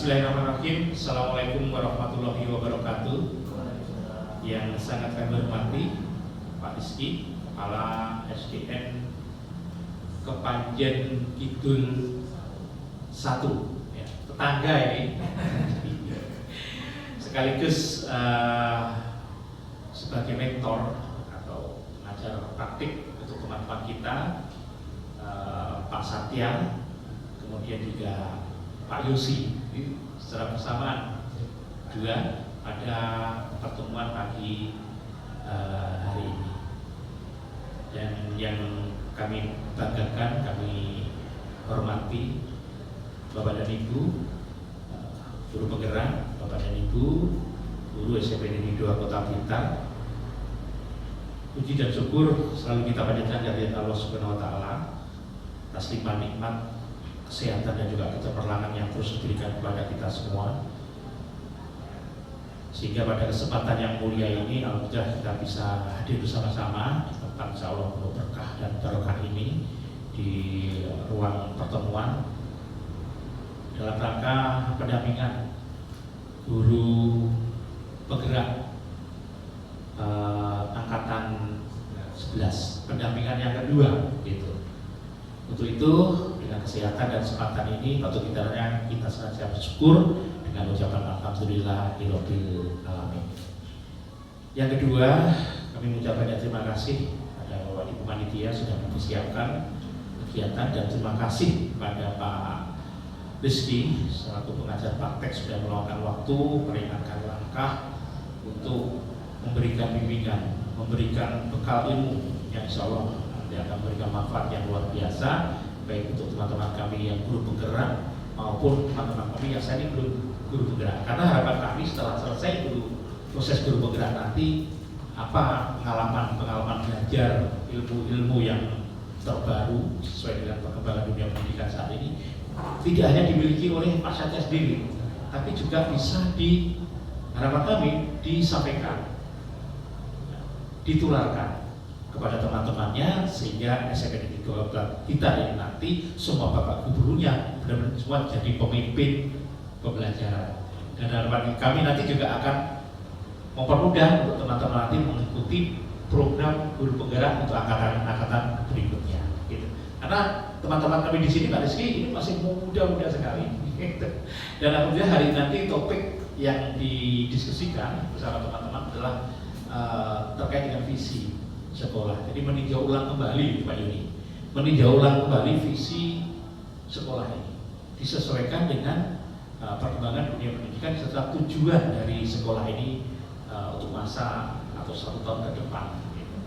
Bismillahirrahmanirrahim. Assalamualaikum warahmatullahi wabarakatuh. Yang sangat kami hormati Pak Rizky, Kepala SDN Kepanjen Kidul 1, ya, tetangga ini. Sekaligus sebagai mentor atau pengajar praktik untuk teman-teman kita, Pak Satya, kemudian juga Pak Yosi. Secara bersamaan juga pada pertemuan pagi hari ini, dan yang kami banggakan, kami hormati Bapak dan Ibu guru penggerak, Bapak dan Ibu guru SMP Negeri 2 Kota Blitar. Puji dan syukur selalu kita panjatkan dari Allah Subhanahu Wa Taala atas limpah nikmat kesehatan dan juga kecerdasan yang terus diberikan kepada kita semua, sehingga pada kesempatan yang mulia ini alhamdulillah kita bisa hadir bersama-sama di tempat insya Allah penuh berkah dan barokah ini di ruang pertemuan dalam rangka pendampingan guru penggerak angkatan 11, pendampingan yang kedua gitu. Untuk itu dengan kesehatan dan kesempatan ini patut kita senantiasa bersyukur dengan ucapan alhamdulillahirabbil alamin. Yang kedua, kami mengucapkan terima kasih pada Bapak Ibu panitia sudah mempersiapkan kegiatan, dan terima kasih kepada Pak Rizky selaku pengajar praktek sudah meluangkan waktu, meringankan langkah untuk memberikan bimbingan, memberikan bekal ilmu yang insya Allah nanti akan memberikan manfaat yang luar biasa, baik untuk teman-teman kami yang guru penggerak maupun teman-teman kami yang saya ini belum guru penggerak. Karena harapan kami setelah selesai proses guru penggerak nanti, apa pengalaman belajar ilmu-ilmu yang terbaru sesuai dengan perkembangan dunia pendidikan saat ini tidak hanya dimiliki oleh Pak Satya sendiri, tapi juga bisa harapan kami disampaikan, ditularkan kepada teman-temannya, sehingga SMP Negeri 2 kita ini nanti semua bapak gurunya benar-benar semua jadi pemimpin pembelajaran. Dan harapan kami nanti juga akan mempermudah untuk teman-teman nanti mengikuti program guru penggerak untuk angkatan berikutnya. Gitu. Karena teman-teman kami di sini Pak Rizky ini masih muda-muda sekali. Dan alhamdulillah hari nanti topik yang didiskusikan bersama teman-teman adalah terkait dengan visi sekolah. Jadi meninjau ulang kembali Pak Yuni, meninjau ulang kembali visi sekolah ini disesuaikan dengan perkembangan dunia pendidikan serta tujuan dari sekolah ini untuk masa atau 1 tahun ke depan gitu,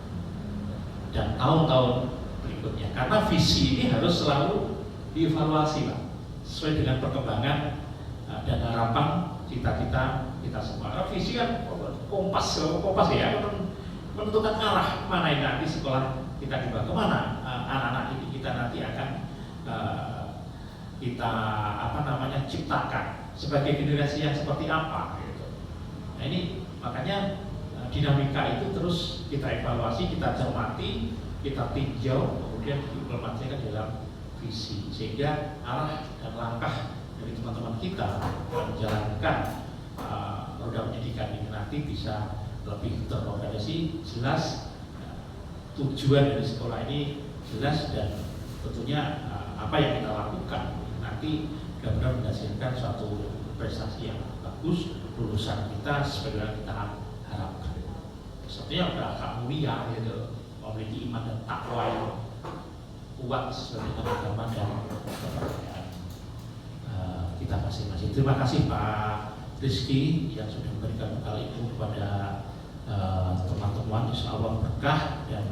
dan tahun-tahun berikutnya. Karena visi ini harus selalu dievaluasi Pak, sesuai dengan perkembangan dan harapan cita-cita kita semua. Karena visi kan kompas ya, menentukan arah mana yang nanti sekolah kita dibawa kemana, anak-anak didik kita nanti akan kita ciptakan sebagai generasi yang seperti apa gitu. Nah ini makanya dinamika itu terus kita evaluasi, kita cermati, kita tinjau, kemudian diimplementasikan dalam visi, sehingga arah dan langkah dari teman-teman kita menjalankan roda pendidikan ini nanti bisa lebih terorganisasi, jelas tujuan dari sekolah ini jelas, dan tentunya apa yang kita lakukan nanti benar-benar menghasilkan suatu prestasi yang bagus, lulusan kita sesuai dengan kita harapkan. Sepertinya udah agak mulia gitu, memiliki iman dan takwa yang kuat sesuai dengan agama dan kepercayaan kita masing-masing. Terima kasih Pak Rizky yang sudah memberikan bekal itu kepada teman-teman, insya Allah berkah, dan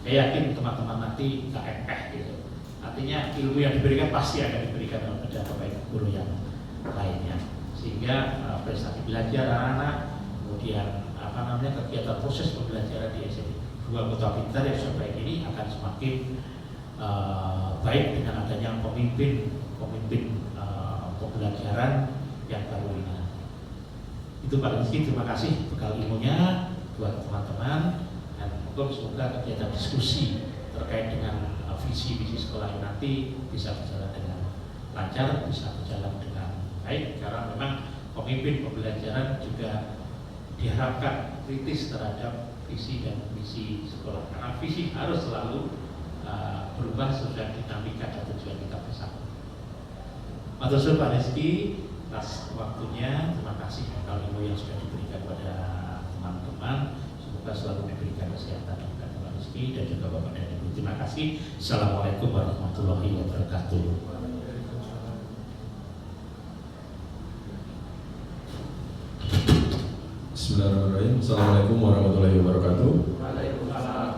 Saya yakin teman-teman nanti nggak gitu. Artinya ilmu yang diberikan pasti akan diberikan kepada bapak guru yang lainnya, sehingga prestasi belajar anak-anak, kemudian kegiatan proses pembelajaran di SMP 2 Kota Blitar yang sudah baik ini akan semakin baik dengan adanya pemimpin pembelajaran yang baru ini. Itu Pak Rizky, terima kasih bekal ilmunya buat teman-teman, dan semoga kegiatan diskusi terkait dengan visi sekolah ini nanti bisa berjalan dengan lancar, bisa berjalan dengan baik, karena memang pemimpin pembelajaran juga diharapkan kritis terhadap visi dan misi sekolah, karena visi harus selalu berubah sesuai dinamika dan tujuan kita bersama. Matur suwun Pak Rizky atas waktunya, terima kasih kalau ilmu yang sudah diberikan kepada teman-teman, semoga selalu diberikan kesehatan dan Pak Rizky dan juga Bapak dan Ibu. Terima kasih. Assalamualaikum warahmatullahi wabarakatuh. Bismillahirrahmanirrahim. Assalamualaikum warahmatullahi wabarakatuh. Waalaikumsalam.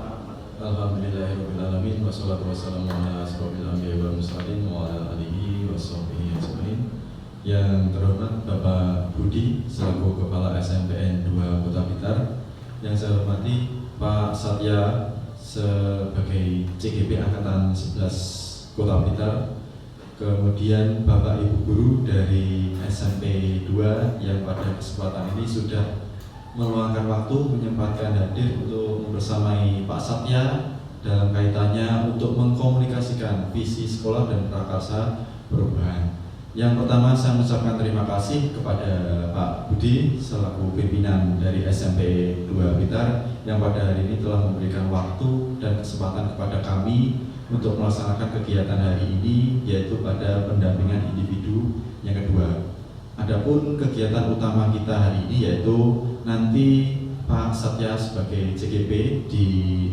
Alhamdulillahirabbil wassalatu wassalamu ala asrofil anbiya'i wal mursalin wa ala alihi washabbihi ajmain. Yang terhormat Bapak Budi selaku Kepala SMPN 2 Kota Blitar, yang saya hormati Pak Satya sebagai CGP Angkatan 11 Kota Blitar, kemudian Bapak Ibu Guru dari SMP 2 yang pada kesempatan ini sudah meluangkan waktu menyempatkan hadir untuk membersamai Pak Satya dalam kaitannya untuk mengkomunikasikan visi sekolah dan prakarsa perubahan. Yang pertama saya mengucapkan terima kasih kepada Pak Budi selaku pimpinan dari SMP 2 Blitar yang pada hari ini telah memberikan waktu dan kesempatan kepada kami untuk melaksanakan kegiatan hari ini, yaitu pada pendampingan individu yang kedua. Adapun kegiatan utama kita hari ini yaitu nanti Pak Satya sebagai CGP di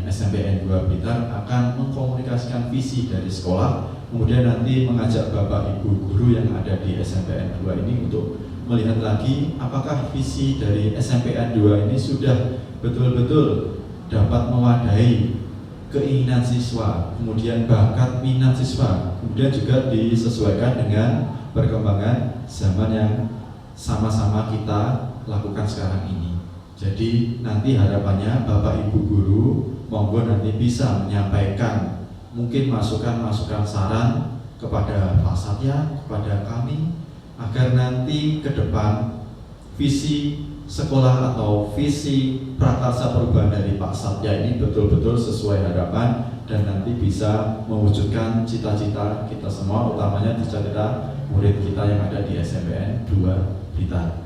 SMPN 2 Blitar akan mengkomunikasikan visi dari sekolah, kemudian nanti mengajak Bapak Ibu Guru yang ada di SMPN 2 ini untuk melihat lagi apakah visi dari SMPN 2 ini sudah betul-betul dapat mewadahi keinginan siswa, kemudian bakat minat siswa, kemudian juga disesuaikan dengan perkembangan zaman yang sama-sama kita lakukan sekarang ini. Jadi nanti harapannya Bapak Ibu Guru monggo nanti bisa menyampaikan mungkin masukan-masukan saran kepada Pak Satya, kepada kami, agar nanti ke depan visi sekolah atau visi prakarsa perubahan dari Pak Satya ini betul-betul sesuai harapan dan nanti bisa mewujudkan cita-cita kita semua, utamanya cita-cita murid kita yang ada di SMPN 2 Blitar.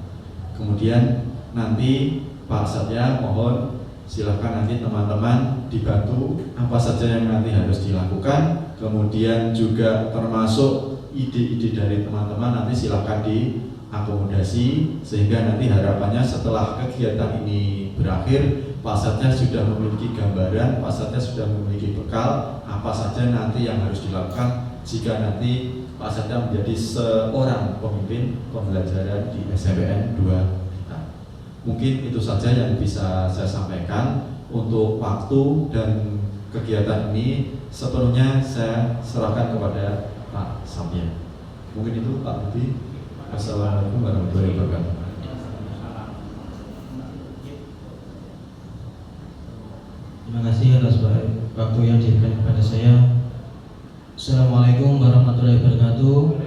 Kemudian nanti Pak Satya mohon silakan nanti teman-teman dibantu apa saja yang nanti harus dilakukan, kemudian juga termasuk ide-ide dari teman-teman nanti silakan diakomodasi, sehingga nanti harapannya setelah kegiatan ini berakhir Pak Satya sudah memiliki gambaran, Pak Satya sudah memiliki bekal apa saja nanti yang harus dilakukan jika nanti Pak Satya menjadi seorang pemimpin pembelajaran di SMPN 2. Mungkin itu saja yang bisa saya sampaikan. Untuk waktu dan kegiatan ini sepenuhnya saya serahkan kepada Pak Satya. Mungkin itu Pak Budi. Assalamualaikum warahmatullahi wabarakatuh. Terima kasih atas waktu yang diberikan kepada saya. Assalamualaikum warahmatullahi wabarakatuh.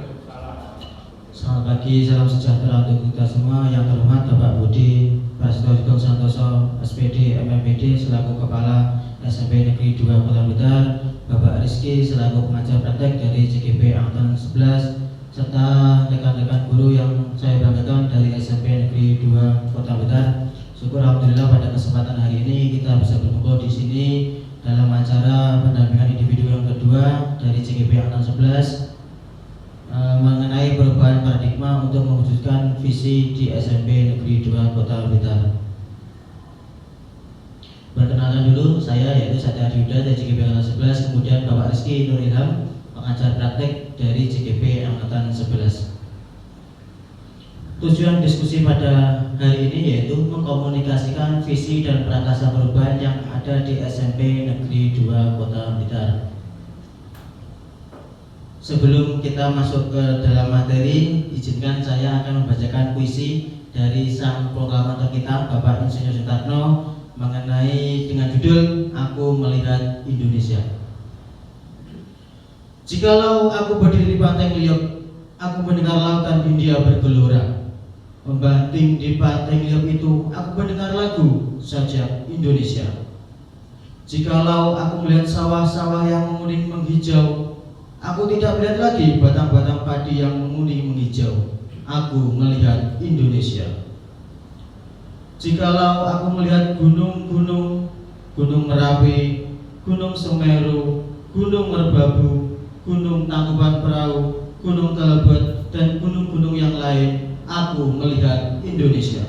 Selamat pagi, salam sejahtera untuk kita semua. Yang terhormat Bapak Budi Prasetyo Santoso, SPD MMPD selaku Kepala SMP Negeri 2 Kota Blitar, Bapak Rizky selaku pengajar praktek dari CGP Angkatan 11, serta rekan-rekan guru yang saya banggakan dari SMP Negeri 2 Kota Blitar. Syukur alhamdulillah pada kesempatan hari ini kita bisa berkumpul di sini dalam acara pendampingan individu yang kedua dari CGP Angkatan 11 mengenai perubahan paradigma untuk mewujudkan visi di SMP Negeri 2 Kota Blitar. Perkenalkan dulu, saya yaitu Satya Yuda dari CGP Angkatan 11, kemudian Bapak Rizky Nur Ilham, pengajar praktek dari CGP Angkatan 11. Tujuan diskusi pada hari ini yaitu mengkomunikasikan visi dan prakasa perubahan yang ada di SMP Negeri 2 Kota Blitar. Sebelum kita masuk ke dalam materi, izinkan saya akan membacakan puisi dari sang proklamator kita, Bapak Insinyur Soekarno, mengenai dengan judul Aku Melihat Indonesia. Jikalau aku berdiri di pantai Ngeliok, aku mendengar lautan India bergelora. Membanting di pantai Ngeliok itu, aku mendengar lagu sajak Indonesia. Jikalau aku melihat sawah-sawah yang menguning menghijau, aku tidak melihat lagi batang-batang padi yang menguning menghijau. Aku melihat Indonesia. Jikalau aku melihat gunung-gunung, Gunung Merapi, Gunung Semeru, Gunung Merbabu, Gunung Tangkuban Perahu, Gunung Kelebet, dan gunung-gunung yang lain, aku melihat Indonesia.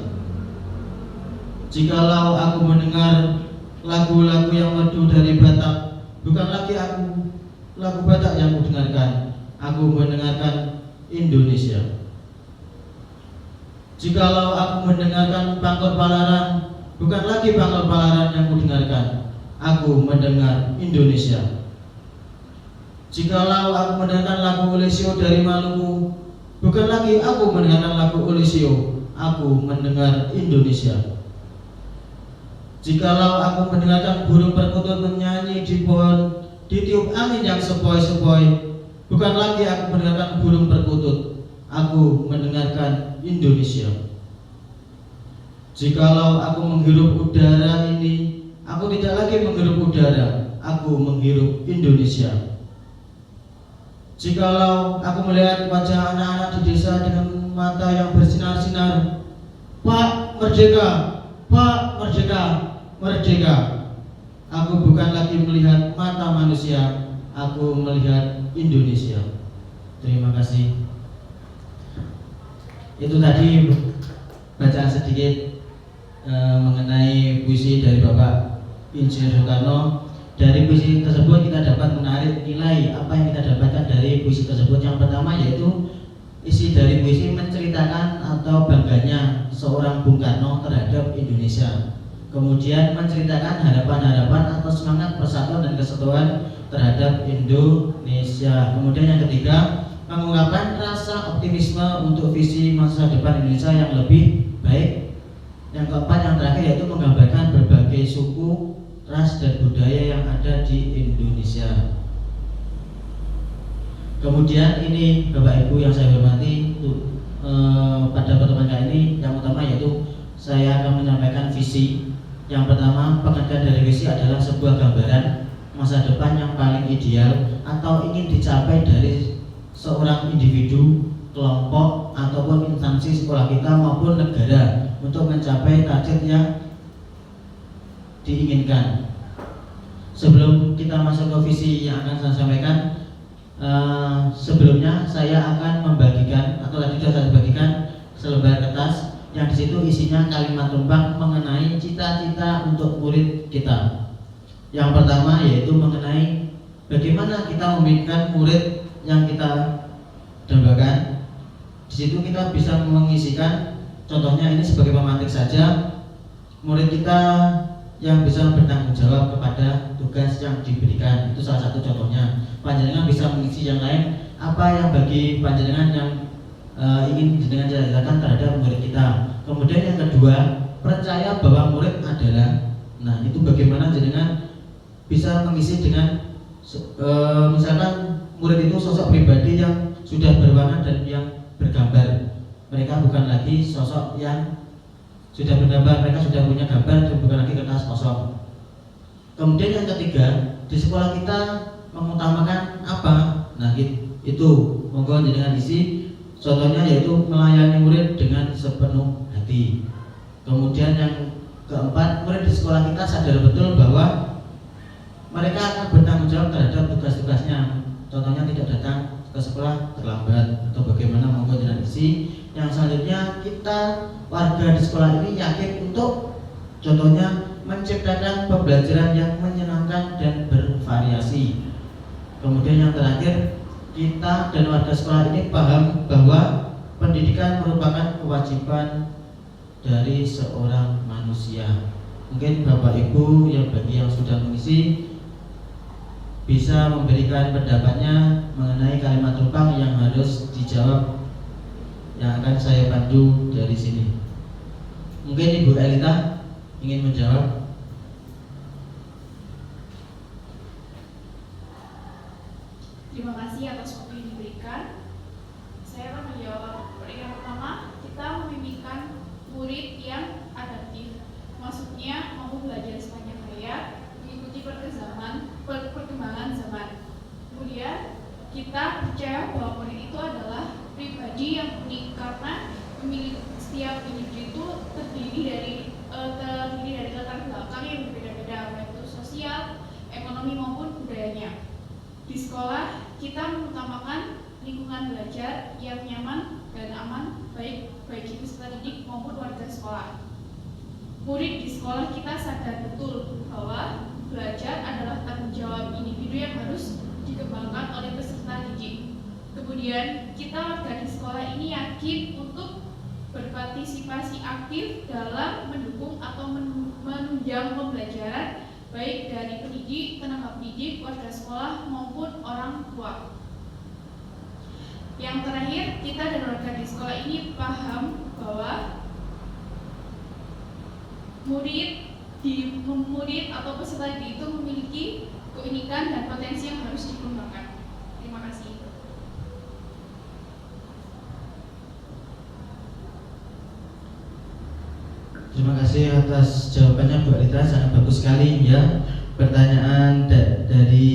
Jikalau aku mendengar lagu-lagu yang merdu dari Batak, bukan lagi aku lagu Batak yang kudengarkan, aku mendengarkan Indonesia. Jikalau aku mendengarkan Pangkor Palaran, bukan lagi Pangkor Palaran yang kudengarkan, aku mendengar Indonesia. Jikalau aku mendengarkan lagu Olesio dari Maluku, bukan lagi aku mendengarkan lagu Olesio, aku mendengar Indonesia. Jikalau aku mendengarkan burung perkutut menyanyi di pohon, ditiup angin yang sepoi-sepoi, bukan lagi aku mendengarkan burung perkutut, aku mendengarkan Indonesia. Jikalau aku menghirup udara ini, aku tidak lagi menghirup udara, aku menghirup Indonesia. Jikalau aku melihat wajah anak-anak di desa dengan mata yang bersinar-sinar, Pak Merdeka, Pak Merdeka, Merdeka, aku bukan lagi melihat mata manusia, aku melihat Indonesia. Terima kasih. Itu tadi bacaan sedikit mengenai puisi dari Bapak Insinyur Soekarno. Dari puisi tersebut kita dapat menarik nilai apa yang kita dapatkan dari puisi tersebut. Yang pertama yaitu isi dari puisi menceritakan atau bangganya seorang Bung Karno terhadap Indonesia. Kemudian menceritakan harapan-harapan atau semangat persatuan dan kesatuan terhadap Indonesia. Kemudian yang ketiga, mengungkapkan rasa optimisme untuk visi masa depan Indonesia yang lebih baik. Yang keempat, yang terakhir yaitu menggambarkan berbagai suku, ras dan budaya yang ada di Indonesia. Kemudian ini Bapak Ibu yang saya hormati, pada pertemuan kali ini yang utama yaitu saya akan menyampaikan visi. Yang pertama, pengertian dari visi adalah sebuah gambaran masa depan yang paling ideal atau ingin dicapai dari seorang individu, kelompok, ataupun instansi sekolah kita maupun negara untuk mencapai target yang diinginkan. Sebelum kita masuk ke visi yang akan saya sampaikan, sebelumnya saya akan membagikan atau tadi sudah saya bagikan selembar kertas yang di situ isinya kalimat tumpang mengenai cita-cita untuk murid kita. Yang pertama yaitu mengenai bagaimana kita memikirkan murid yang kita dambakan. Di situ kita bisa mengisikan, contohnya ini sebagai pemantik saja, murid kita yang bisa bertanggung jawab kepada tugas yang diberikan. Itu salah satu contohnya. Panjenengan bisa mengisi yang lain, apa yang bagi panjenengan yang ingin jenengan jelaskan terhadap murid kita. Kemudian yang kedua, percaya bahwa murid adalah, nah itu bagaimana jenengan bisa mengisi dengan misalkan murid itu sosok pribadi yang sudah berwarna dan yang bergambar. Mereka bukan lagi sosok yang sudah bergambar, mereka sudah punya gambar dan bukan lagi kertas kosong. Kemudian yang ketiga, di sekolah kita mengutamakan apa? Nah itu monggo jenengan isi. Contohnya yaitu melayani murid dengan sepenuh hati. Kemudian yang keempat, murid di sekolah kita sadar betul bahwa mereka akan bertanggung jawab terhadap tugas-tugasnya. Contohnya tidak datang ke sekolah terlambat atau bagaimana, monggo jenengan isi. Yang selanjutnya, kita warga di sekolah ini yakin untuk contohnya menciptakan pembelajaran yang menyenangkan dan bervariasi. Kemudian yang terakhir, kita dan warga sekolah ini paham bahwa pendidikan merupakan kewajiban dari seorang manusia. Mungkin Bapak Ibu yang bagi yang sudah mengisi bisa memberikan pendapatnya mengenai kalimat tumpang yang harus dijawab, yang akan saya bantu dari sini. Mungkin Ibu Elita ingin menjawab. Terima kasih atas waktu yang diberikan. Saya akan menjawab. Yang pertama, kita membimbingkan murid yang adaptif. Maksudnya mampu belajar sepanjang hayat, mengikuti perkembangan zaman. Kemudian kita percaya bahwa murid itu adalah pribadi yang unik karena setiap individu itu terdiri dari latar belakang yang berbeda-beda, baik itu sosial, ekonomi maupun budayanya. Di sekolah kita mengutamakan lingkungan belajar yang nyaman dan aman baik bagi peserta didik maupun warga sekolah. Murid di sekolah kita sadar betul bahwa belajar adalah tanggung jawab individu yang harus dikembangkan oleh peserta didik. Kemudian kita warga di sekolah ini yakin untuk berpartisipasi aktif dalam mendukung atau menunjang pembelajaran baik dari pendidik, tenaga pendidik, warga sekolah maupun orang tua. Yang terakhir, kita dan warga di sekolah ini paham bahwa murid atau peserta didik itu memiliki keunikan dan potensi yang harus dikembangkan. Terima kasih. Terima kasih atas jawabannya Bu Alita, sangat bagus sekali ya. Pertanyaan dari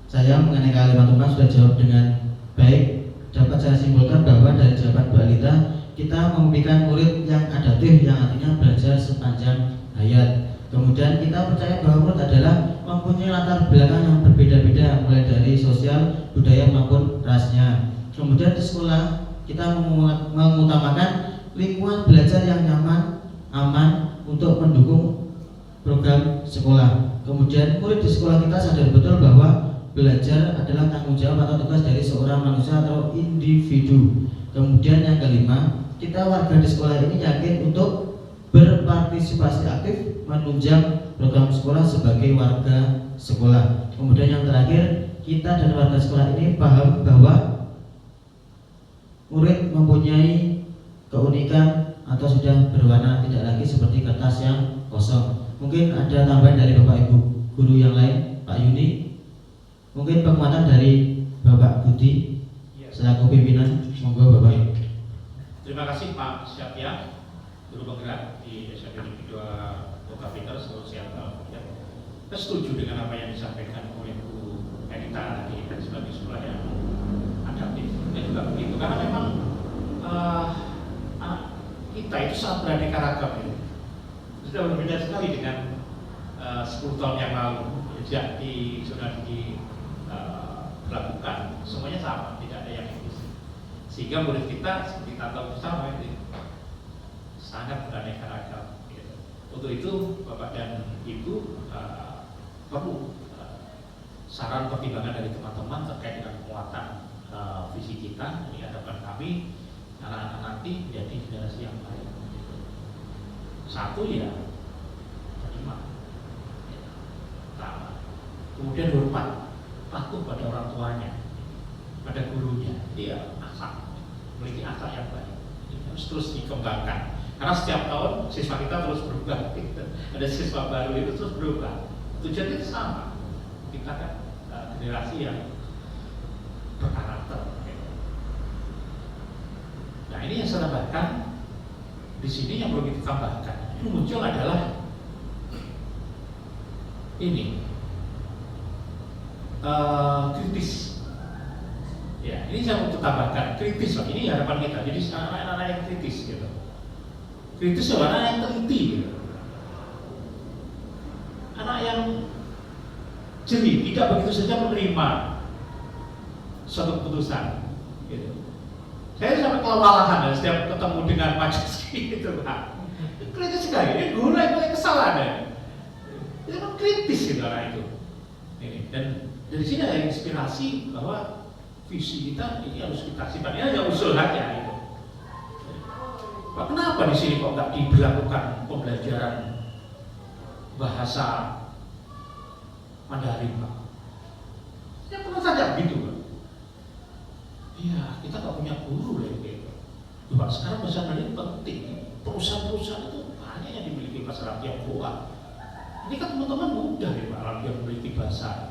saya mengenai kalimat tumpang sudah jawab dengan baik. Dapat saya simpulkan bahwa dari jawaban Bu Alita, kita memimpikan murid yang adaptif, yang artinya belajar sepanjang hayat. Kemudian kita percaya bahwa murid adalah mempunyai latar belakang yang berbeda-beda, mulai dari sosial, budaya maupun rasnya. Kemudian di sekolah kita mengutamakan lingkungan belajar yang nyaman, aman untuk mendukung program sekolah. Kemudian murid di sekolah kita sadar betul bahwa belajar adalah tanggung jawab atau tugas dari seorang manusia atau individu. Kemudian yang kelima, kita warga di sekolah ini yakin untuk berpartisipasi aktif menunjang program sekolah sebagai warga sekolah. Kemudian yang terakhir, kita dan warga sekolah ini paham bahwa murid mempunyai keunikan atau sudah berwarna, tidak lagi seperti kertas yang kosong. Mungkin ada tambahan dari Bapak Ibu guru yang lain, Pak Yuni. Mungkin penguatan dari Bapak Budi selaku pimpinan. Monggo Bapak. Terima kasih Pak Syafia, guru penggerak di SMP Negeri 2 Kota Pintar, Sulawesi Selatan. Saya setuju dengan apa yang disampaikan oleh Bu Elita tadi sebagai sekolah yang adaptif. Dan juga begitu, karena memang kita itu sangat beraneka ragam ya. Sudah berbeda sekali dengan 10 tahun yang lalu sejak sudah dilakukan, semuanya sama, tidak ada yang etis. Sehingga murid kita seperti kita tahu bersama itu sangat beraneka ragam. Gitu. Untuk itu Bapak dan Ibu perlu saran pertimbangan dari teman-teman terkait dengan penguatan visi kita di hadapan kami. Anak-anak nanti menjadi generasi yang baik. Satu ya terima, pertama. Kemudian hormat, patuh pada orang tuanya, pada gurunya. Dia akhlak, memiliki akhlak yang baik. Ini harus terus dikembangkan. Karena setiap tahun siswa kita terus berubah. Ada siswa baru itu terus berubah. Tujuannya itu sama. Kita kan generasi yang berkarakter. Nah ini yang saya tambahkan di sini, yang perlu kita tambahkan. Ini muncul adalah ini kritis. Ya, ini saya mau tambahkan kritis lah. Ini harapan kita. Jadi anak-anak yang kritis gitu. Kritis adalah anak yang teliti gitu. Anak yang jeli, tidak begitu saja menerima suatu keputusan gitu. Saya sampai kelewalahan ya, setiap ketemu dengan majelis gitu Pak. Kritis sekali, ini guru yang paling kesalahan ya. Itu kan kritis gitu orang itu. Ini. Dan dari sini ada inspirasi bahwa visi kita ini harus kita simpan. Ini hanya usul saja gitu. Pak, kenapa di sini kok nggak diberlakukan pembelajaran bahasa Mandarin, Pak? Saya pernah tanya gitu, Pak. Iya, kita nggak punya guru ya, gitu. Pak, sekarang bahasa Mandarin penting. Perusahaan-perusahaan itu banyak yang dimiliki bahasa Tionghoa. Ini kan teman-teman mudah ya, Pak, orang yang memiliki bahasa.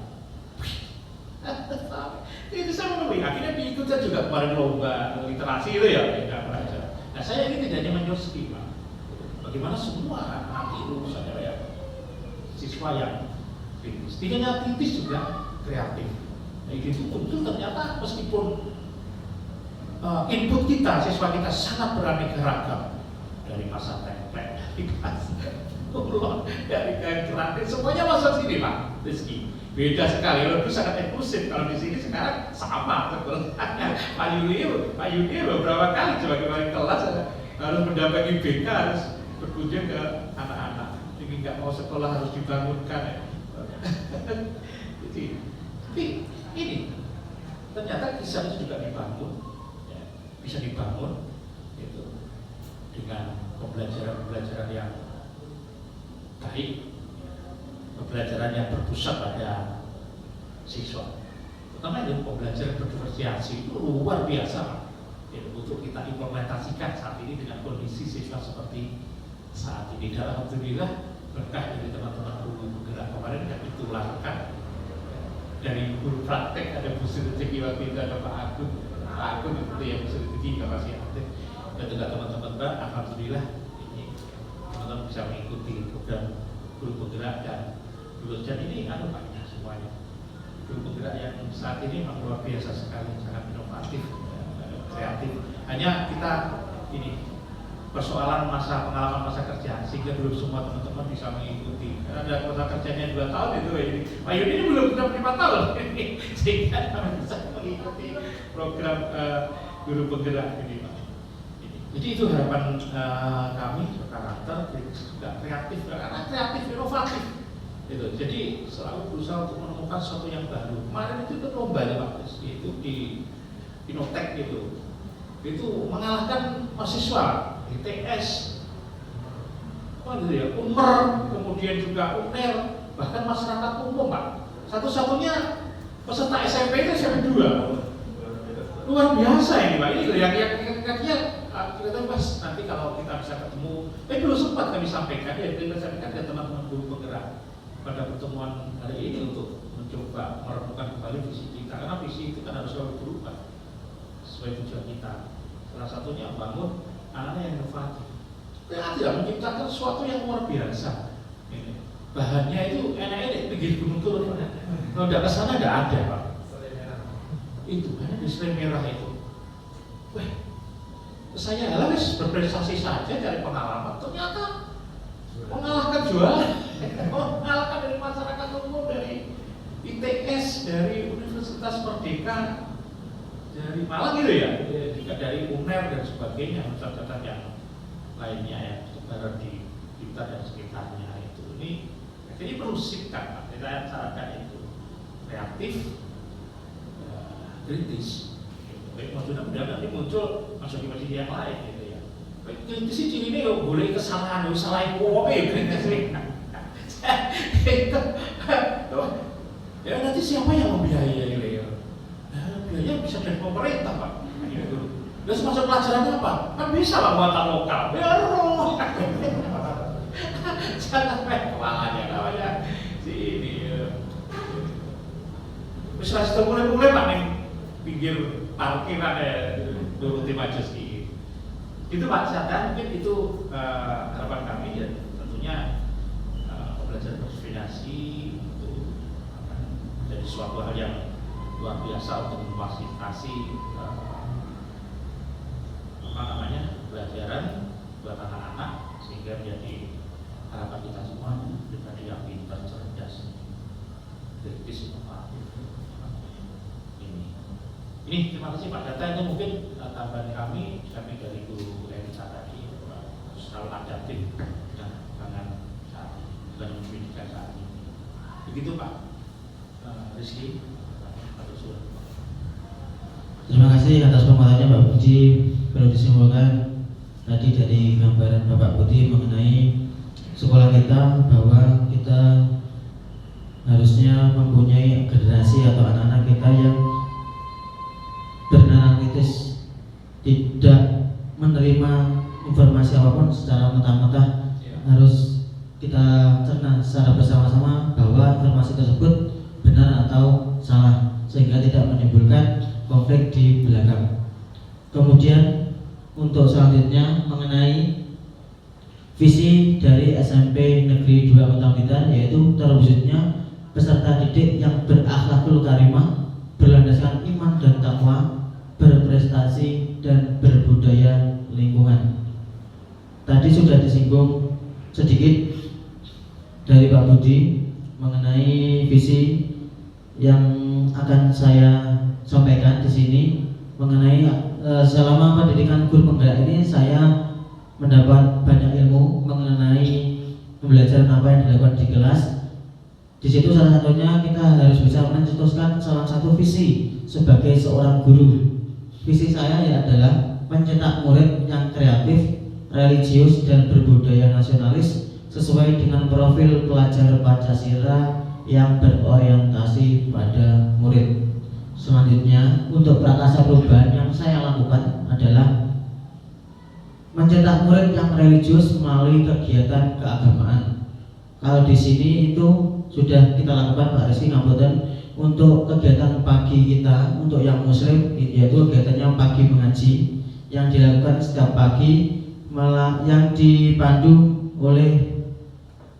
Itu saya menemui, akhirnya diikutkan juga kemarin lomba literasi itu ya, belajar. Nah, saya ini tidak hanya menyuruh, Pak. Bagaimana semua nanti urusannya ya, siswa yang kritis, tidak hanya kritis juga kreatif. Nah, itu betul ternyata meskipun input kita, siswa kita sangat beraneka ragam, dari masa template, dari masa ulon, dari kain kerantin, semuanya masuk sini, Pak Rizky. Beda sekali, itu sangat eksklusif. Kalau di sini sekarang sama sebetulnya. Pak Yudi beberapa kali sebagai wali kelas harus mendampingi BK, harus berkunjung ke anak-anak. Jadi nggak mau sekolah harus dibangunkan. Jadi, tapi ini ternyata kisah itu juga dibangun, ya, bisa dibangun gitu, dengan pembelajaran yang baik. Pembelajaran yang berpusat pada siswa, terutama itu pembelajaran berdiferensiasi itu luar biasa ya, untuk kita implementasikan saat ini dengan kondisi siswa seperti saat ini. Dan alhamdulillah berkah dari teman-teman guru penggerak kemarin yang ditularkan dari guru praktek, ada Bu Sri waktu itu, ada Pak Agun itu yang Bu Sri nggak masih aktif, dan juga teman-teman alhamdulillah ini teman-teman bisa mengikuti program guru penggerak dan lulusan ini banyak semuanya. Guru penggerak yang saat ini memang luar biasa sekali, sangat inovatif, kreatif. Hanya kita ini persoalan pengalaman masa kerja, sehingga belum semua teman-teman bisa mengikuti. Karena ada masa kerjanya 2 tahun itu, ini Pak Yudi ini belum genap 5 tahun, sehingga bisa mengikuti program guru penggerak ini, Pak. Jadi itu harapan kami, karakter, juga kreatif, karena kreatif, inovatif. Gitu. Jadi selalu berusaha untuk menemukan sesuatu yang baru. Kemarin itu lomba ya Pak, itu di Inotek gitu. Itu mengalahkan mahasiswa ITS, UNER, kemudian juga UNER, bahkan masyarakat umum, Pak. Satu-satunya peserta SMP itu SMP 2. Luar biasa ini, Pak. Ini yang kita pas nanti kalau kita bisa ketemu. Belum sempat kami sampaikan ya, kita sampaikan ke teman-teman guru penggerak pada pertemuan hari ini untuk mencoba merenungkan kembali visi kita, karena visi itu kan harus selalu berubah sesuai tujuan kita. Salah satunya bangun anak-anak yang inovatif, kreatif, menciptakan sesuatu yang luar biasa. Bahannya itu enaknya di pinggir gunung turun, kalau tidak kesana tidak ada, Pak. Itu kan di serai merah itu. Wah, saya harus berprestasi saja dari pengalaman, ternyata mengalahkan juara, mengalahkan dari masyarakat umum, dari ITS, dari Universitas Merdeka, dari Malang gitu ya, juga dari UNER dan sebagainya, catatan yang lainnya ya, sebaran di kita dan sekitarnya itu. Ini perlu sikap, Pak. Saya sarankan itu kreatif, kritis. Maksudnya mudah-mudahan nanti muncul masuk-masuk yang lain gitu ya. Kritis sih ciri ini boleh kesalahan, salahin wong kritis ya nanti siapa yang membiayai ya? Biaya bisa dari pemerintah, Pak. Terus masuk pelajarannya apa? Kan bisa lah buatan lokal. Jangan main kepalanya namanya si ini. Misalnya sudah mulai Pak nih pinggir parkiran dulu tim Majeski. Itu Pak Sadar, mungkin itu harapan kami ya, tentunya pembelajaran berkoordinasi itu akan menjadi suatu hal yang luar biasa untuk memfasilitasi pembelajaran buat anak-anak, sehingga menjadi harapan kita semua pribadi yang pintar, cerdas, kritis, inovatif. Ini terima kasih Pak. Data itu mungkin tambahan kami dari Bu Elisa tadi, selalu adaptif dengan pendidikan saat ini. Begitu Pak Rizky. Terima kasih atas pemaparannya Pak Budi. Perlu disimpulkan tadi dari gambaran Bapak Budi mengenai sekolah kita, bahwa kita harusnya mempunyai generasi atau anak-anak kita yang bernalar kritis, tidak menerima informasi apapun secara mentah-mentah. Harus kita cerna secara bersama-sama bahwa informasi tersebut benar atau salah, sehingga tidak menimbulkan konflik di belakang. Kemudian untuk selanjutnya mengenai visi dari SMP Negeri 2 Kota Blitar, yaitu terwujudnya peserta didik yang berakhlakul karimah, berlandaskan iman dan takwa, berprestasi dan berbudaya lingkungan. Tadi sudah disinggung sedikit dari Pak Budi mengenai visi yang akan saya sampaikan di sini mengenai selama pendidikan guru penggerak ini saya mendapat banyak ilmu mengenai pembelajaran apa yang dilakukan di kelas. Di situ salah satunya kita harus bisa mencetuskan salah satu visi sebagai seorang guru. Visi saya adalah mencetak murid yang kreatif, religius dan berbudaya nasionalis sesuai dengan profil pelajar Pancasila yang berorientasi pada murid. Selanjutnya, untuk prakasa perubahan yang saya lakukan adalah mencetak murid yang religius melalui kegiatan keagamaan. Kalau di sini itu sudah kita lakukan Pak Rizky Ngapunten. Untuk kegiatan pagi kita untuk yang muslim, yaitu kegiatannya pagi mengaji yang dilakukan setiap pagi, yang dipandu oleh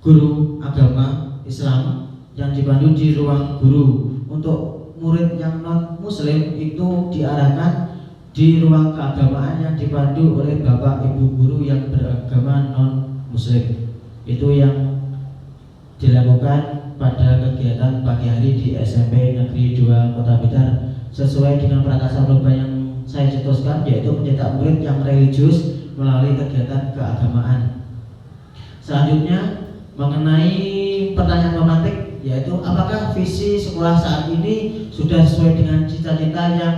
guru agama Islam yang dipandu di ruang guru. Untuk murid yang non muslim itu diarahkan di ruang keagamaan yang dipandu oleh bapak ibu guru yang beragama non muslim. Itu yang dilakukan pada kegiatan pagi hari di SMP Negeri 2 Kota Blitar sesuai dengan prakasa perubahan yang saya cetuskan, yaitu mencetak murid yang religius melalui kegiatan keagamaan. Selanjutnya mengenai pertanyaan pemantik, yaitu apakah visi sekolah saat ini sudah sesuai dengan cita-cita yang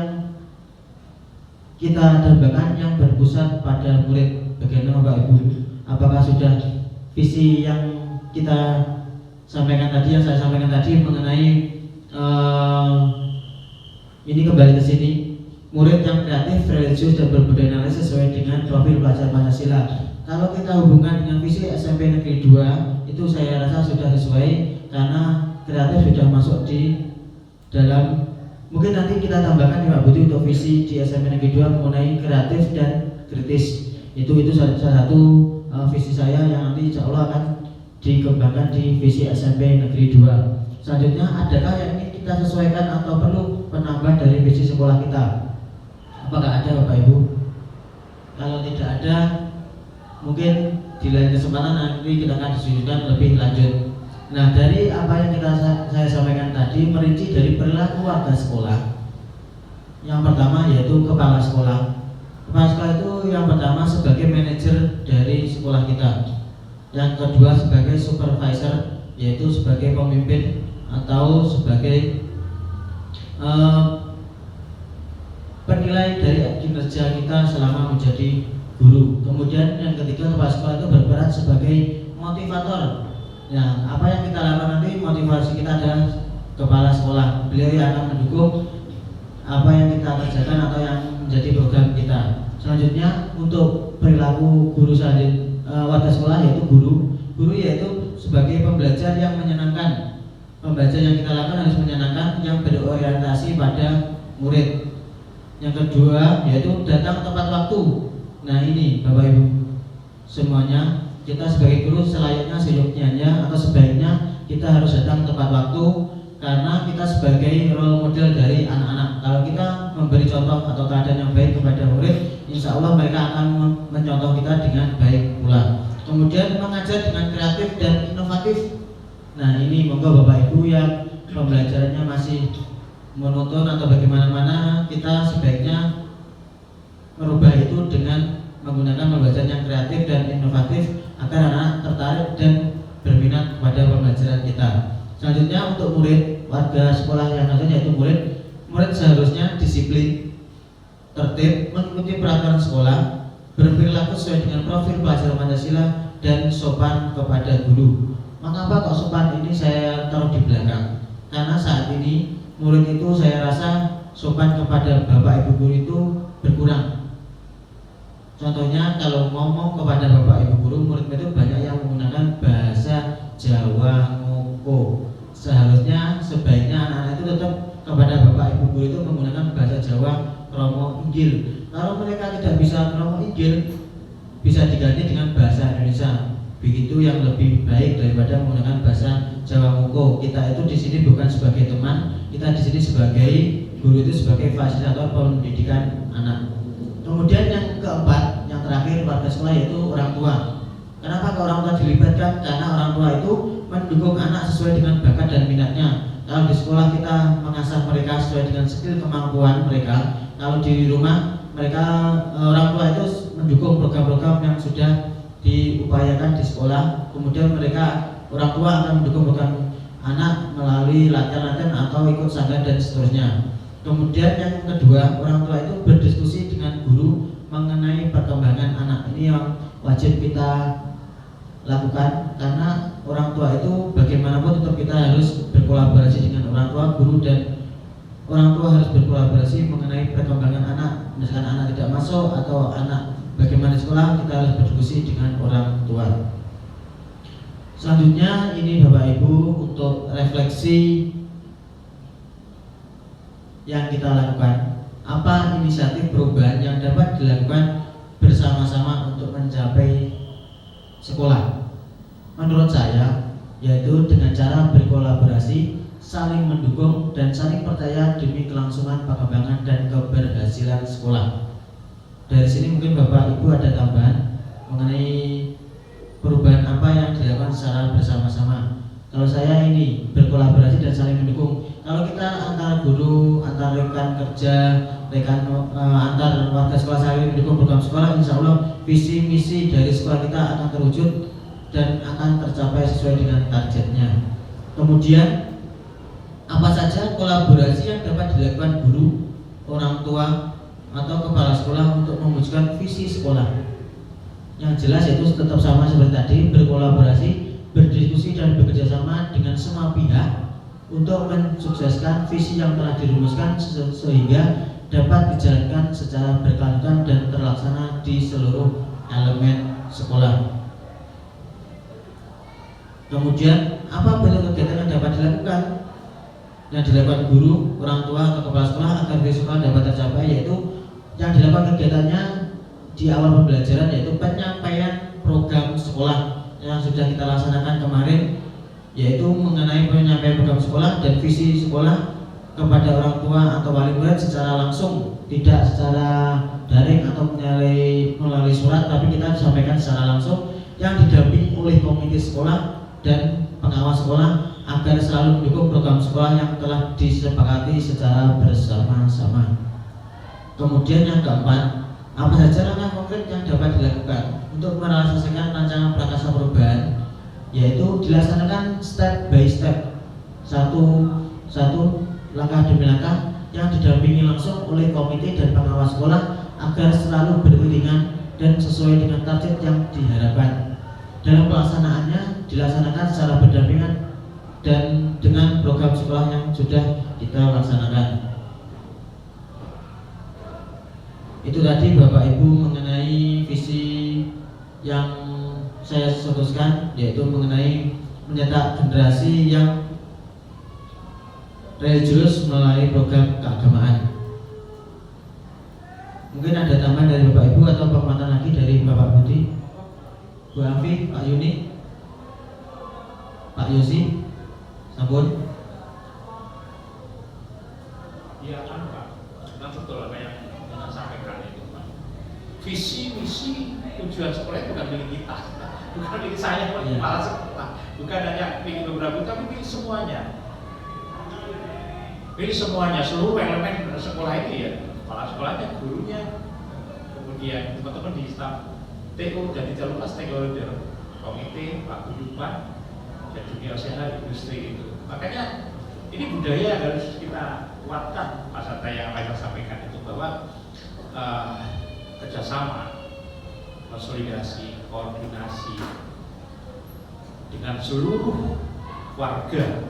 kita dambakan yang berpusat pada murid. Bagaimana Bapak Ibu? Apakah sudah visi yang kita sampaikan tadi, yang saya sampaikan tadi mengenai ini kembali ke sini, murid yang kreatif, religius dan berbudaya nasional sesuai dengan profil pelajar Pancasila. Kalau kita hubungkan dengan visi SMP Negeri 2, itu saya rasa sudah sesuai karena kreatif sudah masuk di dalam. Mungkin nanti kita tambahkan Pak Budi untuk visi di SMP Negeri 2 mengenai kreatif dan kritis. Itu salah satu visi saya yang nanti insya Allah akan dikembangkan di visi SMP Negeri 2. Selanjutnya, adakah yang ingin kita sesuaikan atau perlu penambahan dari visi sekolah kita? Apakah ada Bapak Ibu? Kalau tidak ada, mungkin di lain kesempatan nanti kita akan diskusikan lebih lanjut. Nah, dari apa yang saya sampaikan tadi merinci dari perilaku warga sekolah. Yang pertama yaitu kepala sekolah. Kepala sekolah itu yang pertama sebagai manajer dari sekolah kita. Yang kedua sebagai supervisor, yaitu sebagai pemimpin atau sebagai penilai dari kinerja kita selama menjadi guru. Kemudian yang ketiga, kepala sekolah itu berperan sebagai motivator. Nah, apa yang kita lakukan nanti, motivasi kita adalah kepala sekolah. Beliau yang akan mendukung apa yang kita kerjakan atau yang menjadi program kita. Selanjutnya untuk perilaku guru warga sekolah, yaitu guru yaitu sebagai pembelajar yang menyenangkan. Pembelajar yang kita lakukan harus menyenangkan, yang berorientasi pada murid. Yang kedua yaitu datang tepat waktu. Nah ini Bapak Ibu semuanya, kita sebagai guru selayaknya seyoknya atau sebaiknya kita harus datang tepat waktu, karena kita sebagai role model dari anak-anak. Kalau kita memberi contoh atau keadaan yang baik kepada murid, insya Allah mereka akan mencontoh kita dengan baik pula. Kemudian mengajar dengan kreatif dan inovatif. Nah ini monggo Bapak Ibu yang pembelajarannya masih monoton atau bagaimana, kita sebaiknya merubah itu dengan menggunakan pembelajaran yang kreatif dan inovatif agar anak tertarik dan berminat pada pembelajaran kita. Selanjutnya untuk murid warga sekolah yang selanjutnya yaitu murid seharusnya disiplin, tertib, mengikuti peraturan sekolah, berperilaku sesuai dengan profil pelajar Pancasila, dan sopan kepada guru. Mengapa kok sopan ini saya taruh di belakang? Karena saat ini murid itu saya rasa sopan kepada bapak ibu guru itu berkurang. Contohnya kalau ngomong kepada bapak ibu guru, murid itu banyak yang menggunakan bahasa Jawa ngoko. Seharusnya sebaiknya anak-anak itu tetap kepada bapak ibu guru itu menggunakan bahasa Jawa kromo inggil. Kalau mereka tidak bisa kromo inggil, bisa diganti dengan bahasa Indonesia. Begitu yang lebih baik daripada menggunakan bahasa Jawa ngoko. Kita itu di sini bukan sebagai teman, kita di sini sebagai guru, itu sebagai fasilitator pendidikan anak. Kemudian yang keempat, yang terakhir warga sekolah, yaitu orang tua. Kenapa orang tua dilibatkan? Karena orang tua itu mendukung anak sesuai dengan bakat dan minatnya. Kalau di sekolah kita mengasah mereka sesuai dengan skill kemampuan mereka, kalau di rumah mereka orang tua itu mendukung program-program yang sudah diupayakan di sekolah. Kemudian mereka orang tua akan mendukung program anak melalui latihan-latihan atau ikut sanggar dan seterusnya. Kemudian yang kedua, orang tua itu berdiskusi dengan guru mengenai perkembangan anak. Ini yang wajib kita lakukan, karena orang tua itu bagaimanapun tetap kita harus berkolaborasi dengan orang tua, guru, dan orang tua harus berkolaborasi mengenai perkembangan anak. Misalkan anak tidak masuk atau anak bagaimana di sekolah, kita harus berdiskusi dengan orang tua. Selanjutnya ini Bapak Ibu untuk refleksi yang kita lakukan. Apa inisiatif perubahan yang dapat dilakukan bersama-sama untuk mencapai sekolah? Menurut saya, yaitu dengan cara berkolaborasi, saling mendukung, dan saling percaya demi kelangsungan pengembangan dan keberhasilan sekolah. Dari sini mungkin Bapak Ibu ada tambahan mengenai perubahan apa yang dilakukan secara bersama-sama. Kalau saya ini berkolaborasi dan saling mendukung. Kalau kita antar guru, antar rekan kerja, antar warga sekolah saling mendukung program sekolah, insya Allah visi misi dari sekolah kita akan terwujud dan akan tercapai sesuai dengan targetnya. Kemudian apa saja kolaborasi yang dapat dilakukan guru, orang tua, atau kepala sekolah untuk mewujudkan visi sekolah? Yang jelas itu tetap sama seperti tadi, berkolaborasi, berdiskusi, dan bekerja sama dengan semua pihak untuk mensukseskan visi yang telah dirumuskan sehingga dapat dijalankan secara berkelanjutan dan terlaksana di seluruh elemen sekolah. Kemudian apa bentuk kegiatan yang dapat dilakukan? Yang dilakukan guru, orang tua, atau kepala sekolah agar visi sekolah dapat tercapai, yaitu yang dilakukan kegiatannya di awal pembelajaran, yaitu penyampaian program sekolah yang sudah kita laksanakan kemarin, yaitu mengenai penyampaian program sekolah dan visi sekolah kepada orang tua atau wali murid secara langsung, tidak secara daring atau melalui surat, tapi kita disampaikan secara langsung yang didampingi oleh komite sekolah dan pengawas sekolah agar selalu mendukung program sekolah yang telah disepakati secara bersama-sama. Kemudian yang keempat, apa saja langkah konkret yang dapat dilakukan untuk merealisasikan rancangan prakarsa perubahan, yaitu dilaksanakan step by step, satu langkah demi langkah yang didampingi langsung oleh komite dan pengawas sekolah agar selalu beriringan dan sesuai dengan target yang diharapkan. Dalam pelaksanaannya dilaksanakan secara berdampingan dan dengan program sekolah yang sudah kita laksanakan. Itu tadi Bapak Ibu mengenai visi yang saya sebutkan, yaitu mengenai mencetak generasi yang religius melalui program keagamaan. Mungkin ada tambahan dari Bapak Ibu atau penguatan lagi dari Bapak Budi, Bu Afi, Pak Yuni, Pak Yosi, sampun. Iya kan Pak, kita betul apa yang kita sampaikan itu Pak. Visi, misi, tujuan sekolah itu bukan milik kita, bukan milik saya, kepala sekolah, bukan hanya milik beberapa, tapi milik semuanya. Milik semuanya, seluruh elemen sekolah ini ya, kepala sekolahnya, gurunya, kemudian teman-teman di staf TO dan di jalur stakeholder, komite, Pak Guyupan, dan dunia usaha industri itu. Makanya ini budaya yang harus kita kuatkan. Mas Ata yang saya sampaikan itu bahwa kerjasama konsolidasi, koordinasi dengan seluruh warga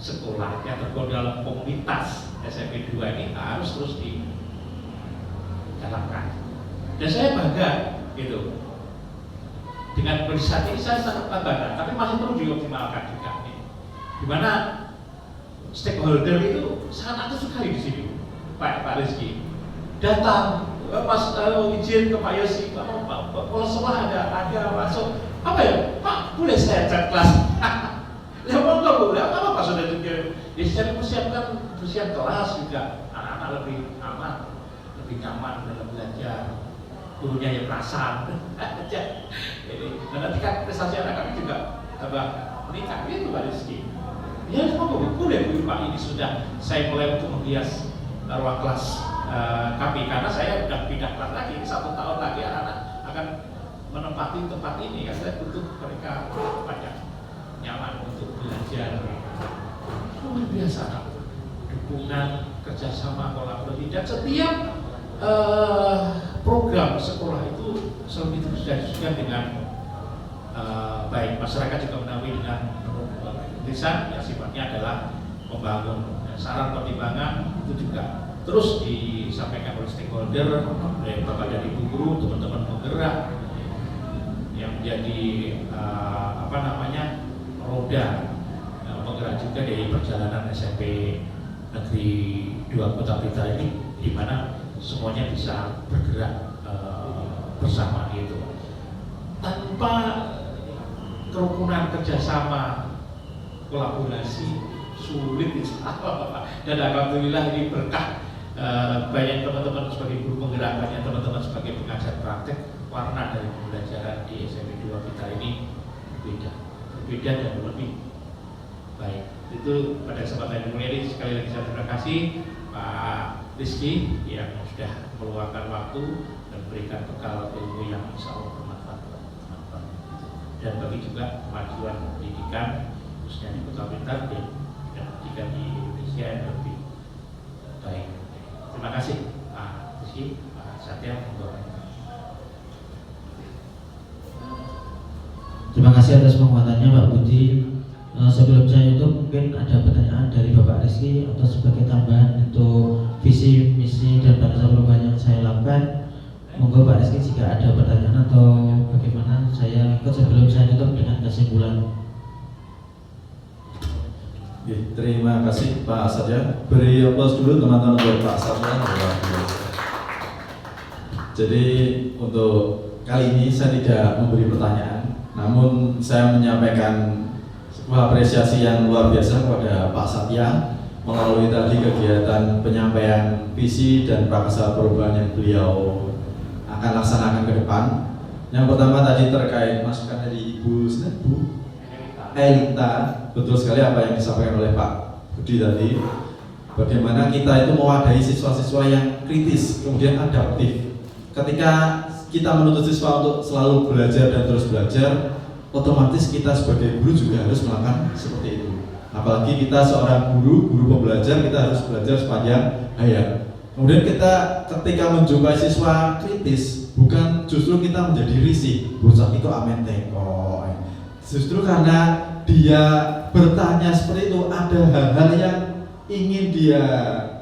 sekolah yang tergabung dalam komunitas SMP 2 ini harus terus dijalankan. Dan saya bangga gitu. Dengan kondisi saat ini saya sangat bangga, tapi masih perlu dioptimalkan juga nih. Di mana stakeholder itu sangat aktif sekali di sini, Pak Rizky. Datang, Mas izin ke Pak Yosi, kalau semua ada masuk, apa ya, Pak boleh saya cek kelas? Ya monggo, apa Pak sudah juga? Ya saya persiapkan kelas juga, anak-anak lebih aman, lebih nyaman dalam belajar, gurunya yang perasaan. Jadi, dan nanti kan prestasi anak kami juga tambah meningkat, itu Pak Rizky. Ya monggo, boleh Pak, ini sudah saya mulai untuk menghias ruang kelas kami, karena saya sudah pindah kelas lagi, 1 tahun lagi anak-anak akan menempati tempat ini, ya saya butuh mereka banyak nyaman untuk belajar. Luar biasa, dukungan, kerjasama, kolaborasi, dan setiap program sekolah itu selalu didiskusikan dengan baik. Masyarakat juga menawi dengan tulisan yang sifatnya adalah membangun. Saran pertimbangan itu juga terus disampaikan oleh stakeholder, oleh Bapak dan Ibu guru, teman-teman penggerak yang menjadi roda penggerak juga dari perjalanan SMP Negeri 2 Kota Blitar ini, di mana semuanya bisa bergerak bersama gitu. Tanpa kerukunan, kerjasama, kolaborasi sulit dan alhamdulillah ini berkah banyak teman-teman sebagai guru penggerak, banyak teman-teman sebagai pengajar praktek, warna dari pembelajaran di SMP 2 kita ini berbeda dan lebih baik. Itu pada kesempatan yang mulia ini sekali lagi saya terima kasih Pak Rizky yang sudah meluangkan waktu dan memberikan bekal ilmu yang insya Allah bermanfaat buat teman-teman, dan bagi juga kemajuan pendidikan khususnya di Kota Blitar dan pendidikan di Indonesia yang lebih baik. Terima kasih Pak Rizky, Pak Satya untuk. Terima kasih atas penguatannya Pak Budi. Sebelum saya tutup, mungkin ada pertanyaan dari Bapak Rizky atau sebagai tambahan untuk visi, misi dan bangsa perubahan yang saya lakukan. Monggo Pak Rizky jika ada pertanyaan atau bagaimana, saya ikut sebelum saya tutup dengan kesimpulan. Oke, terima kasih Pak Satya. Beri aplaus dulu teman-teman untuk Pak Satya. Jadi untuk kali ini saya tidak memberi pertanyaan, namun saya menyampaikan sebuah apresiasi yang luar biasa kepada Pak Satya melalui tadi kegiatan penyampaian visi dan prakarsa perubahan yang beliau akan laksanakan ke depan. Yang pertama tadi terkait masukan dari Ibu Elita, betul sekali apa yang disampaikan oleh Pak Budi tadi. Bagaimana kita itu mewadahi siswa-siswa yang kritis, kemudian adaptif. Ketika kita menuntut siswa untuk selalu belajar dan terus belajar, otomatis kita sebagai guru juga harus melakukan seperti itu. Apalagi kita seorang guru pembelajar, kita harus belajar sepanjang hayat. Kemudian kita ketika menjumpai siswa kritis, bukan justru kita menjadi risih, bocah itu amen teko. Justru karena dia bertanya seperti itu, ada hal-hal yang ingin dia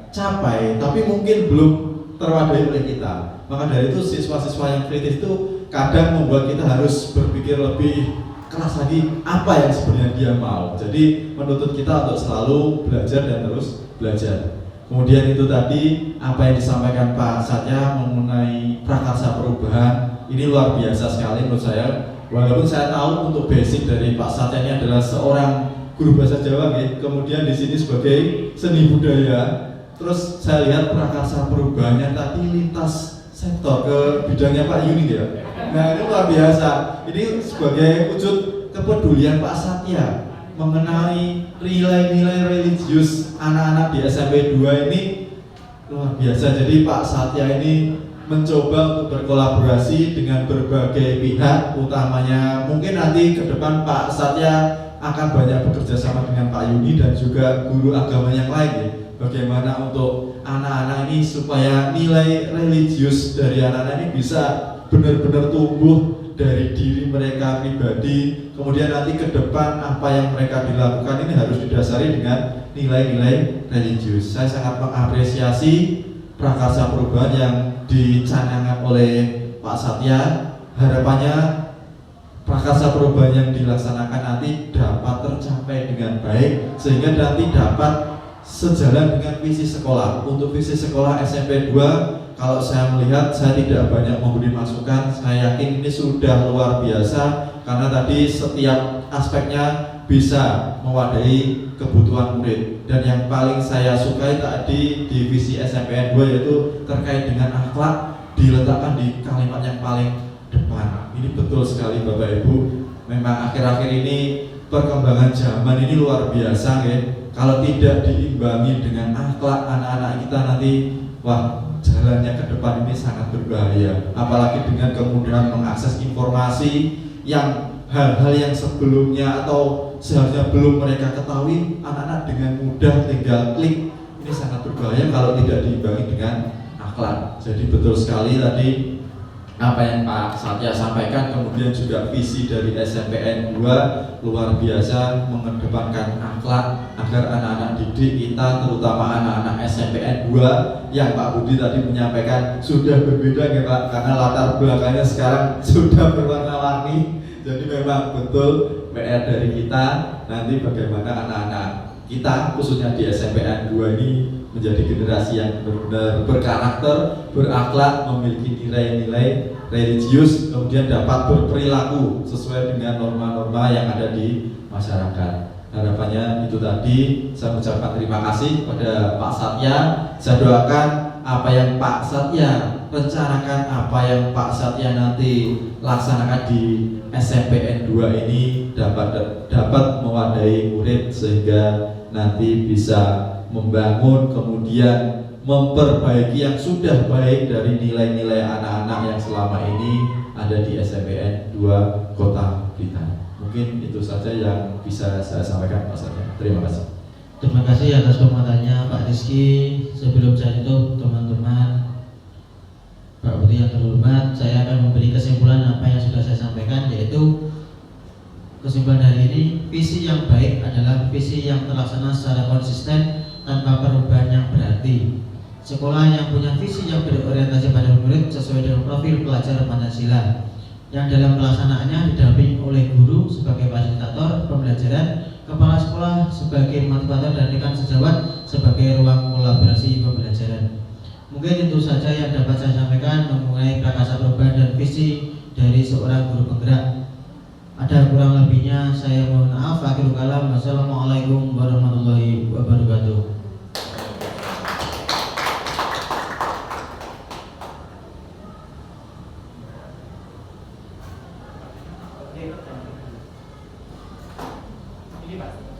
capai, tapi mungkin belum terwadahi oleh kita. Maka dari itu siswa-siswa yang kritis itu kadang membuat kita harus berpikir lebih keras lagi apa yang sebenarnya dia mau. Jadi menuntut kita untuk selalu belajar dan terus belajar. Kemudian itu tadi apa yang disampaikan Pak Satya mengenai prakarsa perubahan, ini luar biasa sekali menurut saya. Walaupun saya tahu untuk basic dari Pak Satya ini adalah seorang guru bahasa Jawa, kemudian di sini sebagai seni budaya. Terus saya lihat prakarsa perubahannya tadi lintas sektor ke bidangnya Pak Yuni ya. Nah ini luar biasa. Ini sebagai wujud kepedulian Pak Satya mengenai nilai-nilai religius anak-anak di SMP 2 ini luar biasa. Jadi Pak Satya ini mencoba untuk berkolaborasi dengan berbagai pihak, utamanya mungkin nanti ke depan Pak Satya akan banyak bekerja sama dengan Pak Yuni dan juga guru agama yang lain. Bagaimana untuk anak-anak ini supaya nilai religius dari anak-anak ini bisa benar-benar tumbuh dari diri mereka pribadi, kemudian nanti ke depan apa yang mereka dilakukan ini harus didasari dengan nilai-nilai religius. Saya sangat mengapresiasi prakarsa perubahan yang dicanangkan oleh Pak Satya. Harapannya prakarsa perubahan yang dilaksanakan nanti dapat tercapai dengan baik sehingga nanti dapat sejalan dengan visi sekolah. Untuk visi sekolah SMP 2, kalau saya melihat, saya tidak banyak memberi masukan. Saya yakin ini sudah luar biasa karena tadi setiap aspeknya bisa mewadahi kebutuhan murid. Dan yang paling saya sukai tadi di visi SMPN 2 yaitu terkait dengan akhlak diletakkan di kalimat yang paling depan. Ini betul sekali Bapak Ibu. Memang akhir-akhir ini perkembangan zaman ini luar biasa ya. Kalau tidak diimbangi dengan akhlak anak-anak kita nanti, wah, jalannya ke depan ini sangat berbahaya. Apalagi dengan kemudahan mengakses informasi yang hal-hal yang sebelumnya atau seharusnya belum mereka ketahui, anak-anak dengan mudah tinggal klik. Ini sangat berbahaya kalau tidak diimbangi dengan akhlak. Jadi betul sekali tadi apa yang Pak Satya sampaikan, kemudian juga visi dari SMPN 2 luar biasa mengedepankan akhlak agar anak-anak didik kita, terutama anak-anak SMPN 2 yang Pak Budi tadi menyampaikan sudah berbeda ya Pak, karena latar belakangnya sekarang sudah berwarna-warni. Jadi memang betul PR dari kita nanti bagaimana anak-anak kita khususnya di SMPN 2 ini menjadi generasi yang benar-benar berkarakter, berakhlak, memiliki nilai-nilai religius, kemudian dapat berperilaku sesuai dengan norma-norma yang ada di masyarakat. Harapannya itu tadi. Saya ucapkan terima kasih kepada Pak Satya. Saya doakan apa yang Pak Satya rencanakan, apa yang Pak Satya nanti laksanakan di SMPN 2 ini dapat mewadahi murid sehingga nanti bisa membangun kemudian memperbaiki yang sudah baik dari nilai-nilai anak-anak yang selama ini ada di SMPN 2 Kota Blitar. Mungkin itu saja yang bisa saya sampaikan Pak Satya. Terima kasih. Terima kasih atas penguatannya Pak Rizky. Sebelum saya tutup, teman-teman, Pak Budi yang terhormat, saya akan memberi kesimpulan apa yang sudah saya sampaikan, yaitu kesimpulan hari ini, visi yang baik adalah visi yang terlaksana secara konsisten tanpa perubahan yang berarti. Sekolah yang punya visi yang berorientasi pada murid sesuai dengan profil pelajar Pancasila, yang dalam pelaksanaannya didampingi oleh guru sebagai fasilitator pembelajaran, kepala sekolah sebagai motivator, dan rekan sejawat sebagai ruang kolaborasi pembelajaran. Mungkin itu saja yang dapat saya sampaikan mengenai prakarsa perubahan dan visi dari seorang guru penggerak. Ada kurang lebihnya saya mohon maaf. Akhirul kalam. Wassalamualaikum warahmatullahi wabarakatuh. Ini Pak.